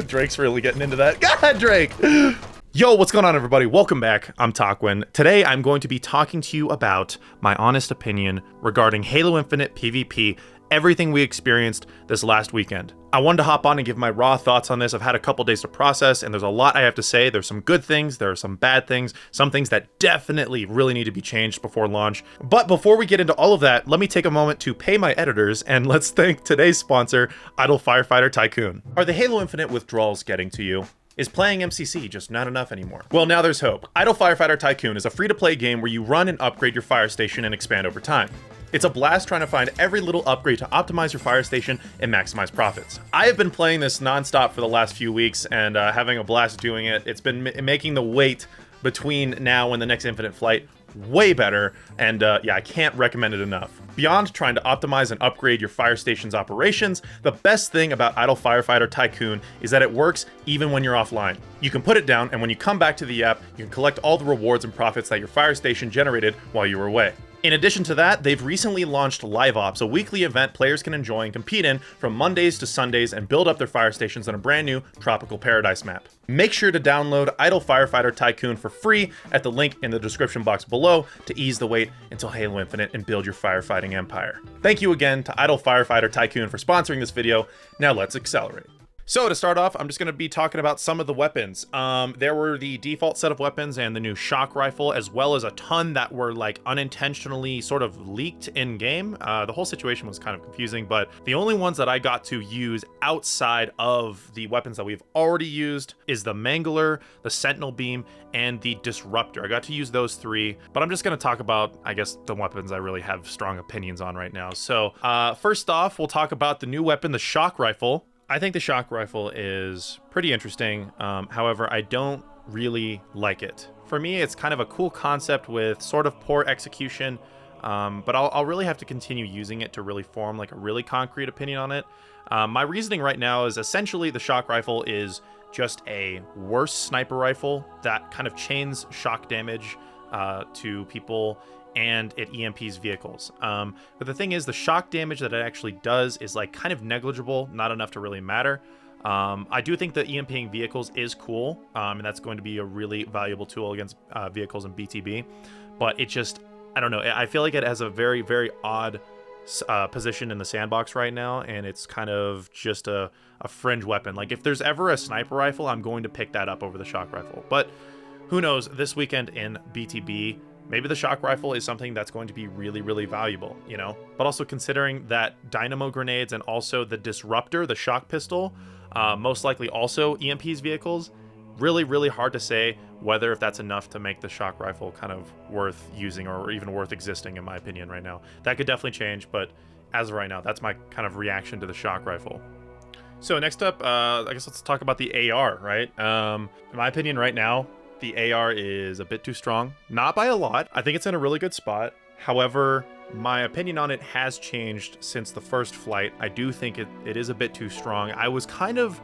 Drake's really getting into that. God, Drake! Yo, what's going on, everybody? Welcome back. I'm Takwin. Today, I'm going to be talking to you about my honest opinion regarding Halo Infinite PvP, everything we experienced this last weekend. I wanted to hop on and give my raw thoughts on this. I've had a couple days to process, and there's a lot I have to say. There's some good things, there are some bad things, some things that definitely really need to be changed before launch. But before we get into all of that, let me take a moment to pay my editors, and let's thank today's sponsor, Idle Firefighter Tycoon. Are the Halo Infinite withdrawals getting to you? Is playing MCC just not enough anymore? Well, now there's hope. Idle Firefighter Tycoon is a free-to-play game where you run and upgrade your fire station and expand over time. It's a blast trying to find every little upgrade to optimize your fire station and maximize profits. I have been playing this non-stop for the last few weeks and having a blast doing it. It's been making the wait between now and the next Infinite flight way better, and yeah, I can't recommend it enough. Beyond trying to optimize and upgrade your fire station's operations, the best thing about Idle Firefighter Tycoon is that it works even when you're offline. You can put it down, and when you come back to the app, you can collect all the rewards and profits that your fire station generated while you were away. In addition to that, they've recently launched Live Ops, a weekly event players can enjoy and compete in from Mondays to Sundays and build up their fire stations on a brand new Tropical Paradise map. Make sure to download Idle Firefighter Tycoon for free at the link in the description box below to ease the wait until Halo Infinite and build your firefighting empire. Thank you again to Idle Firefighter Tycoon for sponsoring this video. Now let's accelerate. So to start off, I'm just going to be talking about some of the weapons. There were the default set of weapons and the new shock rifle, as well as a ton that were like unintentionally sort of leaked in game. The whole situation was kind of confusing, but the only ones that I got to use outside of the weapons that we've already used is the Mangler, the Sentinel Beam, and the Disruptor. I got to use those three, but I'm just going to talk about, I guess, the weapons I really have strong opinions on right now. So first off, we'll talk about the new weapon, the shock rifle. I think the shock rifle is pretty interesting. However, I don't really like it. For me, it's kind of a cool concept with sort of poor execution, but I'll really have to continue using it to really form like a really concrete opinion on it. My reasoning right now is essentially the shock rifle is just a worse sniper rifle that kind of chains shock damage to people, and it EMPs vehicles. But the thing is, the shock damage that it actually does is like kind of negligible, not enough to really matter. I do think that EMPing vehicles is cool, and that's going to be a really valuable tool against vehicles in BTB. But it just, I don't know, I feel like it has a very, very odd position in the sandbox right now, and it's kind of just a fringe weapon. Like if there's ever a sniper rifle, I'm going to pick that up over the shock rifle. But who knows, this weekend in BTB, maybe the shock rifle is something that's going to be really, really valuable, you know? But also considering that dynamo grenades and also the Disruptor, the shock pistol, most likely also EMPs vehicles, really, really hard to say whether if that's enough to make the shock rifle kind of worth using or even worth existing, in my opinion, right now. That could definitely change, but as of right now, that's my kind of reaction to the shock rifle. So next up, I guess let's talk about the AR, right? In my opinion right now, the AR is a bit too strong, not by a lot. I think it's in a really good spot. However, my opinion on it has changed since the first flight. I do think it is a bit too strong. I was kind of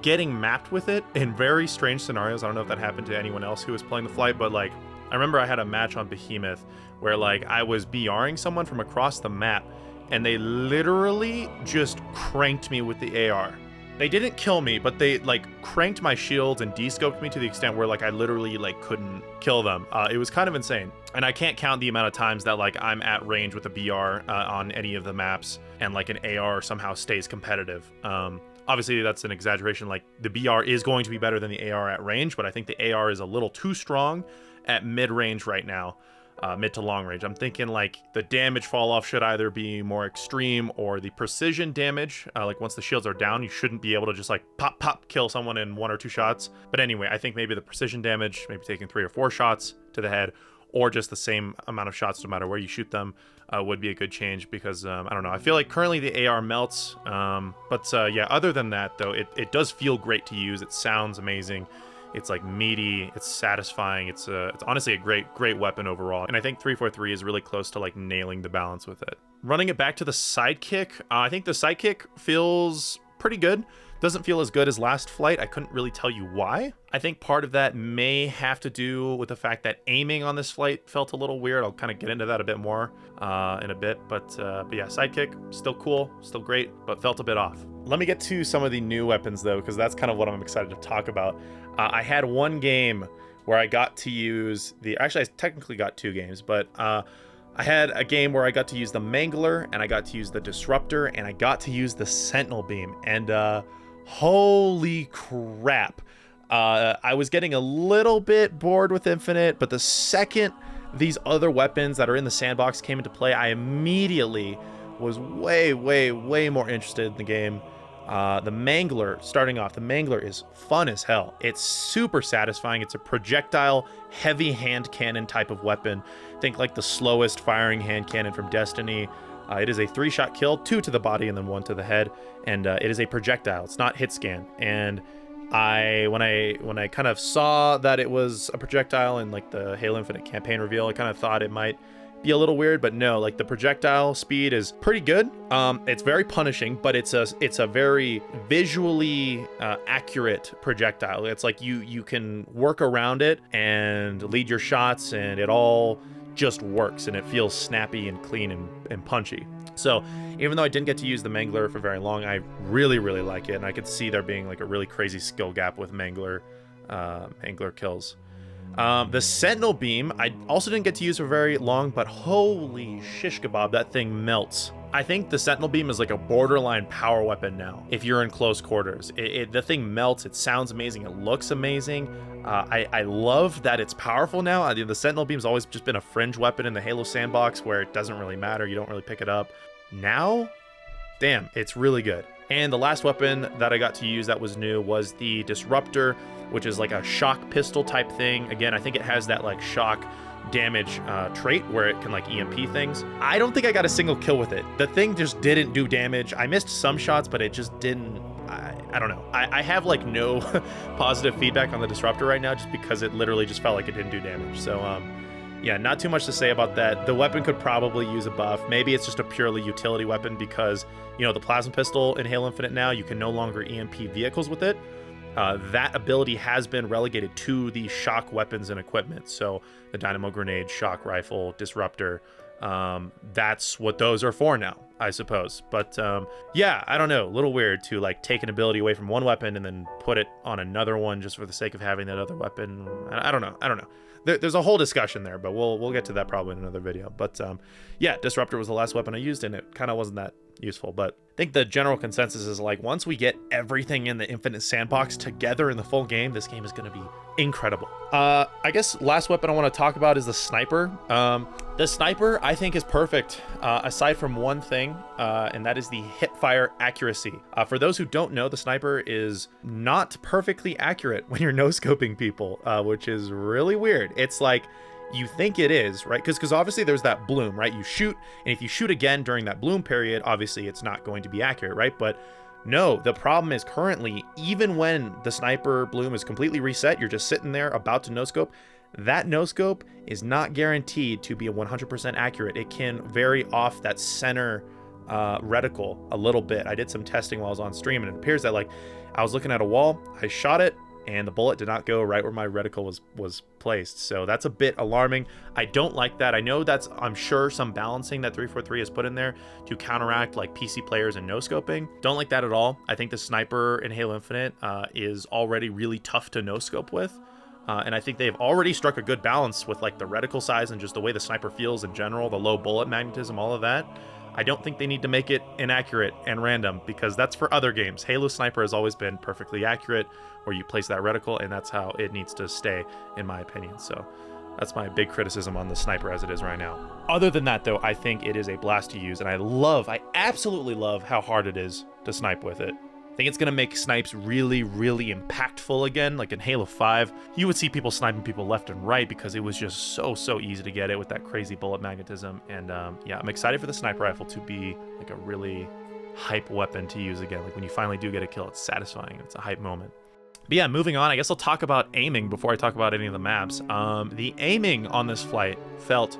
getting mapped with it in very strange scenarios. I don't know if that happened to anyone else who was playing the flight, but like, I remember I had a match on Behemoth where like I was BRing someone from across the map and they literally just cranked me with the AR. They didn't kill me, but they like cranked my shields and descoped me to the extent where like I literally like couldn't kill them. It was kind of insane. And I can't count the amount of times that like I'm at range with a BR on any of the maps and like an AR somehow stays competitive. Obviously that's an exaggeration. Like the BR is going to be better than the AR at range, but I think the AR is a little too strong at mid-range right now. Mid to long range. I'm thinking like the damage fall off should either be more extreme, or the precision damage, like once the shields are down, you shouldn't be able to just like pop kill someone in 1 or 2 shots. But anyway, I think maybe the precision damage, maybe taking 3 or 4 shots to the head, or just the same amount of shots no matter where you shoot them, would be a good change, because I don't know, I feel like currently the AR melts, but yeah, other than that though, it does feel great to use. It sounds amazing. It's like meaty, it's satisfying, it's honestly a great weapon overall, and I think 343 is really close to like nailing the balance with it. Running it back to the sidekick, I think the sidekick feels pretty good. Doesn't feel as good as last flight. I couldn't really tell you why. I think part of that may have to do with the fact that aiming on this flight felt a little weird. I'll kind of get into that a bit more in a bit. But yeah, sidekick, still cool, still great, but felt a bit off. Let me get to some of the new weapons, though, because that's kind of what I'm excited to talk about. I had one game where I got to use the... Actually, I technically got 2 games, but I had a game where I got to use the Mangler, and I got to use the Disruptor, and I got to use the Sentinel Beam. And holy crap. I was getting a little bit bored with Infinite, but the second these other weapons that are in the sandbox came into play, I immediately was way more interested in the game. The Mangler, starting off, the Mangler is fun as hell. It's super satisfying. It's a projectile, heavy hand cannon type of weapon. Think like the slowest firing hand cannon from Destiny. It is a 3-shot kill, 2 to the body and then 1 to the head. And it is a projectile. It's not hit scan. And when I kind of saw that it was a projectile in like the Halo Infinite campaign reveal, I kind of thought it might be a little weird, but no, like the projectile speed is pretty good. It's very punishing, but it's a very visually accurate projectile. It's like you can work around it and lead your shots, and it all just works, and it feels snappy and clean and punchy. So even though I didn't get to use the Mangler for very long, I really like it, and I could see there being like a really crazy skill gap with Mangler kills. The Sentinel Beam, I also didn't get to use for very long, but holy shish kebab, that thing melts. I think the Sentinel Beam is like a borderline power weapon now, if you're in close quarters. The thing melts, it sounds amazing, it looks amazing. I love that it's powerful now. The Sentinel Beam's always just been a fringe weapon in the Halo sandbox where it doesn't really matter, you don't really pick it up. Now, damn, it's really good. And the last weapon that I got to use that was new was the Disruptor, which is like a shock pistol type thing. Again, I think it has that like shock damage trait where it can like EMP things. I don't think I got a single kill with it. The thing just didn't do damage. I missed some shots, but it just didn't. I don't know. I have like no positive feedback on the Disruptor right now just because it literally just felt like it didn't do damage. So yeah, not too much to say about that. The weapon could probably use a buff. Maybe it's just a purely utility weapon because, you know, the plasma pistol in Halo Infinite now, you can no longer EMP vehicles with it. That ability has been relegated to the shock weapons and equipment. So the dynamo grenade, shock rifle, disruptor, that's what those are for now, I suppose. But yeah, I don't know, a little weird to like take an ability away from one weapon and then put it on another one just for the sake of having that other weapon. I don't know. There's a whole discussion there, but we'll get to that probably in another video. But yeah, disruptor was the last weapon I used, and it kind of wasn't that useful. But I think the general consensus is like once we get everything in the Infinite Sandbox together in the full game, this game is going to be incredible. I guess last weapon I want to talk about is the sniper. The sniper I think is perfect aside from one thing, and that is the hipfire accuracy. For those who don't know, the sniper is not perfectly accurate when you're no-scoping people, which is really weird. It's like you think it is, right? Because obviously there's that bloom, right? You shoot, and if you shoot again during that bloom period, obviously it's not going to be accurate, right? But no, the problem is currently, even when the sniper bloom is completely reset, you're just sitting there about to no-scope, that no-scope is not guaranteed to be a 100% accurate. It can vary off that center reticle a little bit. I did some testing while I was on stream, and it appears that like I was looking at a wall, I shot it, and the bullet did not go right where my reticle was placed. So that's a bit alarming. I don't like that. I know that's, I'm sure, some balancing that 343 has put in there to counteract like PC players and no-scoping. Don't like that at all. I think the sniper in Halo Infinite is already really tough to no-scope with. And I think they've already struck a good balance with like the reticle size and just the way the sniper feels in general, the low bullet magnetism, all of that. I don't think they need to make it inaccurate and random because that's for other games. Halo Sniper has always been perfectly accurate where you place that reticle, and that's how it needs to stay, in my opinion. So that's my big criticism on the sniper as it is right now. Other than that, though, I think it is a blast to use, and I absolutely love how hard it is to snipe with it. I think it's going to make snipes really impactful again. Like in Halo 5, you would see people sniping people left and right because it was just so easy to get it with that crazy bullet magnetism. And yeah, I'm excited for the sniper rifle to be like a really hype weapon to use again. Like when you finally do get a kill, it's satisfying. It's a hype moment. But yeah, moving on, I guess I'll talk about aiming before I talk about any of the maps. The aiming on this flight felt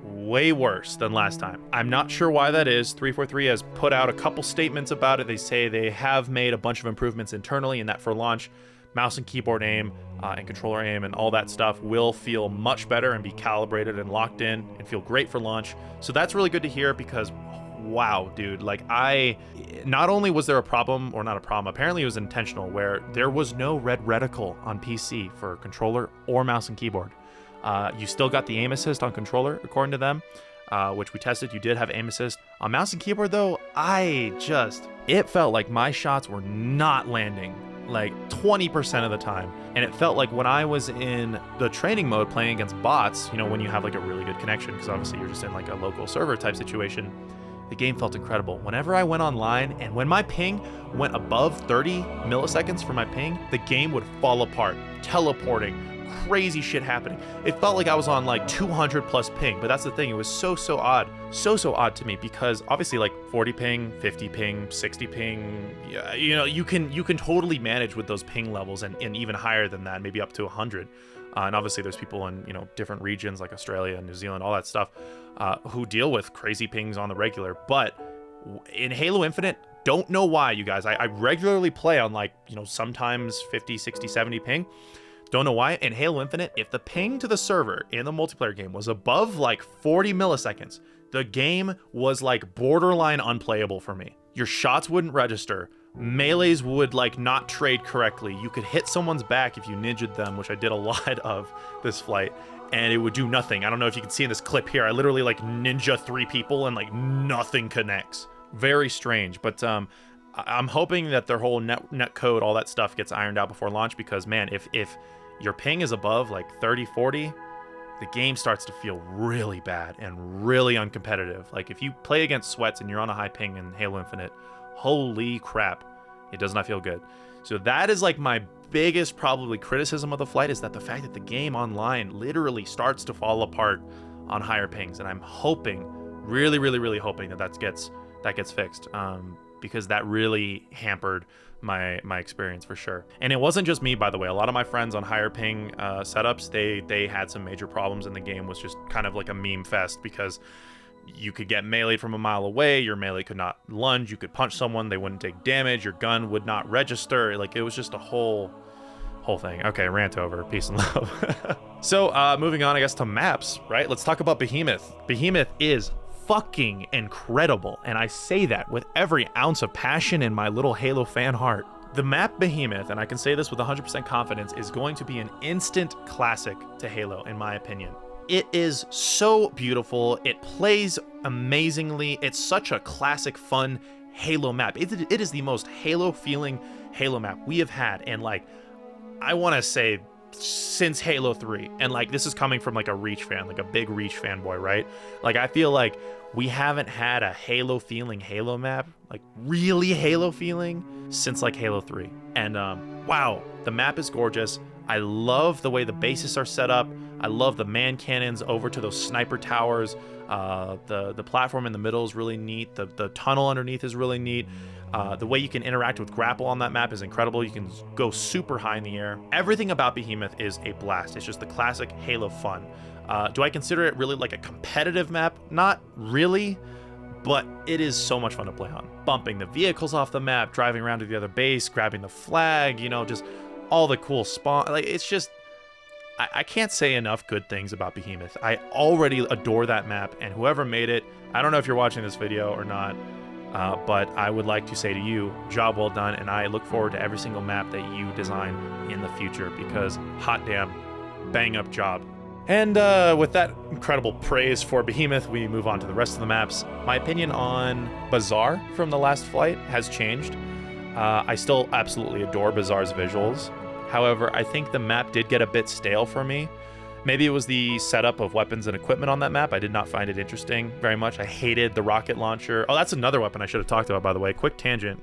way worse than last time. I'm not sure why that is. 343 has put out a couple statements about it. They say they have made a bunch of improvements internally and that for launch, mouse and keyboard aim and controller aim and all that stuff will feel much better and be calibrated and locked in and feel great for launch. So that's really good to hear because wow, dude. Like, not only was there a problem, or not a problem, apparently it was intentional, where there was no red reticle on PC for controller or mouse and keyboard. You still got the aim assist on controller, according to them, which we tested. You did have aim assist. On mouse and keyboard, though, it felt like my shots were not landing like 20% of the time. And it felt like when I was in the training mode playing against bots, you know, when you have like a really good connection, because obviously you're just in like a local server type situation, the game felt incredible. Whenever I went online and when my ping went above 30 milliseconds for my ping, the game would fall apart, teleporting, crazy shit happening. It felt like I was on like 200 plus ping, but that's the thing. It was so odd. So odd to me, because obviously like 40 ping, 50 ping, 60 ping, yeah, you know, you can totally manage with those ping levels, and even higher than that, maybe up to 100. And obviously there's people in, you know, different regions like Australia and New Zealand, all that stuff, who deal with crazy pings on the regular. But in Halo Infinite, don't know why, you guys, I regularly play on like, you know, sometimes 50, 60, 70 ping. Don't know why. In Halo Infinite, if the ping to the server in the multiplayer game was above like 40 milliseconds, the game was like borderline unplayable for me. Your shots wouldn't register. Melees would like not trade correctly. You could hit someone's back if you ninja'd them, which I did a lot of this flight, and it would do nothing. I don't know if you can see in this clip here, I literally like ninja 3 people and like nothing connects. Very strange, but I'm hoping that their whole net code, all that stuff gets ironed out before launch, because man, if your ping is above like 30, 40, the game starts to feel really bad and really uncompetitive. Like if you play against sweats and you're on a high ping in Halo Infinite, holy crap, it does not feel good. So that is like my biggest probably criticism of the flight, is that the fact that the game online literally starts to fall apart on higher pings. And I'm hoping, really hoping that gets fixed, because that really hampered my experience for sure. And it wasn't just me, by the way. A lot of my friends on higher ping setups, they had some major problems, and the game was just kind of like a meme fest, because you could get meleeed from a mile away, your melee could not lunge, you could punch someone, they wouldn't take damage, your gun would not register. Like, it was just a whole thing. Okay, rant over. Peace and love. So moving on, I guess, to maps, right? Let's talk about Behemoth. Behemoth is fucking incredible, and I say that with every ounce of passion in my little Halo fan heart. The map Behemoth, and I can say this with 100% confidence, is going to be an instant classic to Halo, in my opinion. It is so beautiful, it plays amazingly, it's such a classic, fun Halo map. It is the most Halo feeling Halo map we have had, and like, I want to say since Halo 3, and like, this is coming from like a Reach fan, like a big Reach fanboy, right? Like, I feel like we haven't had a Halo feeling Halo map, like really Halo feeling, since like Halo 3. And wow, the map is gorgeous. I love the way the bases are set up. I love the man cannons over to those sniper towers. The platform in the middle is really neat. The tunnel underneath is really neat. The way you can interact with grapple on that map is incredible. You can go super high in the air. Everything about Behemoth is a blast. It's just the classic Halo fun. Do I consider it really like a competitive map? Not really, but it is so much fun to play on. Bumping the vehicles off the map, driving around to the other base, grabbing the flag, you know, just all the cool spawn. Like, it's just, I can't say enough good things about Behemoth. I already adore that map, and whoever made it, I don't know if you're watching this video or not, but I would like to say to you, job well done, and I look forward to every single map that you design in the future, because hot damn, bang up job. And with that incredible praise for Behemoth, we move on to the rest of the maps. My opinion on Bazaar from the last flight has changed. I still absolutely adore Bazaar's visuals. However, I think the map did get a bit stale for me. Maybe it was the setup of weapons and equipment on that map. I did not find it interesting very much. I hated the rocket launcher. Oh, that's another weapon I should have talked about, by the way. Quick tangent.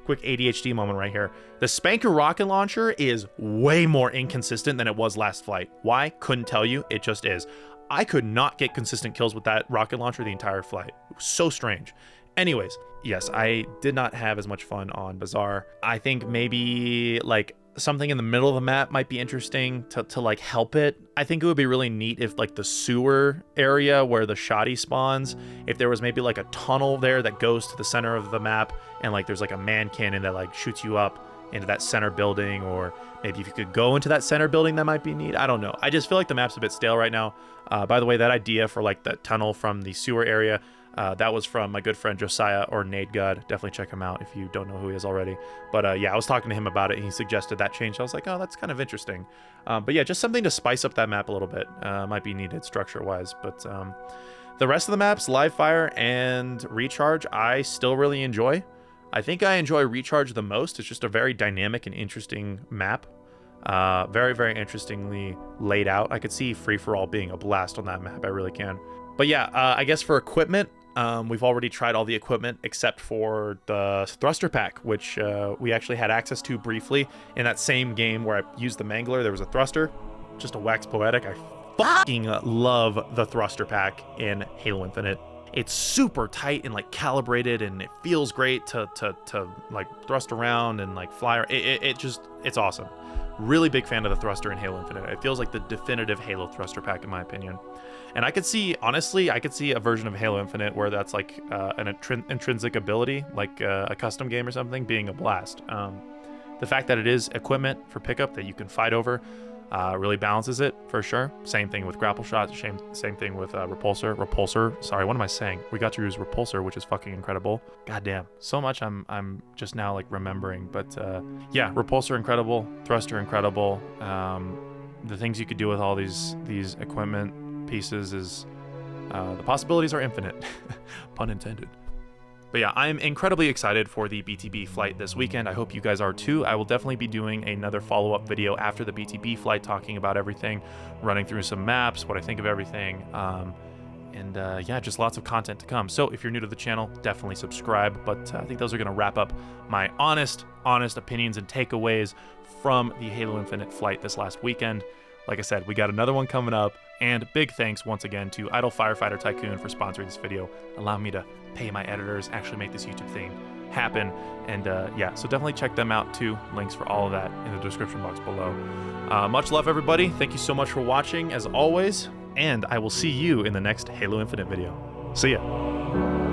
Quick ADHD moment right here. The Spanker rocket launcher is way more inconsistent than it was last flight. Why? Couldn't tell you. It just is. I could not get consistent kills with that rocket launcher the entire flight. It was so strange. Anyways, yes, I did not have as much fun on Bazaar. I think maybe like something in the middle of the map might be interesting to like help it. I think it would be really neat if like the sewer area where the shoddy spawns, if there was maybe like a tunnel there that goes to the center of the map, and like there's like a man cannon that like shoots you up into that center building, or maybe if you could go into that center building, that might be neat. I don't know. I just feel like the map's a bit stale right now. By the way, that idea for like the tunnel from the sewer area, That was from my good friend Josiah, or Nade God. Definitely check him out if you don't know who he is already. But yeah, I was talking to him about it, and he suggested that change. I was like, oh, that's kind of interesting. But yeah, just something to spice up that map a little bit. Might be needed structure-wise. But the rest of the maps, Live Fire and Recharge, I still really enjoy. I think I enjoy Recharge the most. It's just a very dynamic and interesting map. Very, very interestingly laid out. I could see Free-for-All being a blast on that map. I really can. But yeah, I guess for equipment, we've already tried all the equipment except for the thruster pack, which we actually had access to briefly in that same game where I used the Mangler. There was a thruster, just a wax poetic. I fucking love the thruster pack in Halo Infinite. It's super tight and like calibrated, and it feels great to like thrust around and like fly. It's awesome. Really big fan of the thruster in Halo Infinite. It feels like the definitive Halo thruster pack in my opinion. And I could see, honestly, I could see a version of Halo Infinite where that's like an intrinsic ability, like a custom game or something, being a blast. The fact that it is equipment for pickup that you can fight over really balances it for sure. Same thing with grapple shots, same thing with repulsor. Sorry, what am I saying? We got to use repulsor, which is fucking incredible. Goddamn, so much I'm just now like remembering. But yeah, repulsor incredible, thruster incredible. The things you could do with all these equipment pieces is the possibilities are infinite. Pun intended. But yeah, I'm incredibly excited for the BTB flight this weekend. I hope you guys are too. I will definitely be doing another follow-up video after the BTB flight, talking about everything, running through some maps, what I think of everything, and yeah, just lots of content to come. So if you're new to the channel, definitely subscribe. But I think those are going to wrap up my honest opinions and takeaways from the Halo Infinite flight this last weekend. Like I said, we got another one coming up, and big thanks once again to Idle Firefighter Tycoon for sponsoring this video, allowing me to pay my editors, actually make this YouTube thing happen. And yeah, so definitely check them out too. Links for all of that in the description box below. Much love, everybody. Thank you so much for watching, as always, and I will see you in the next Halo Infinite video. See ya.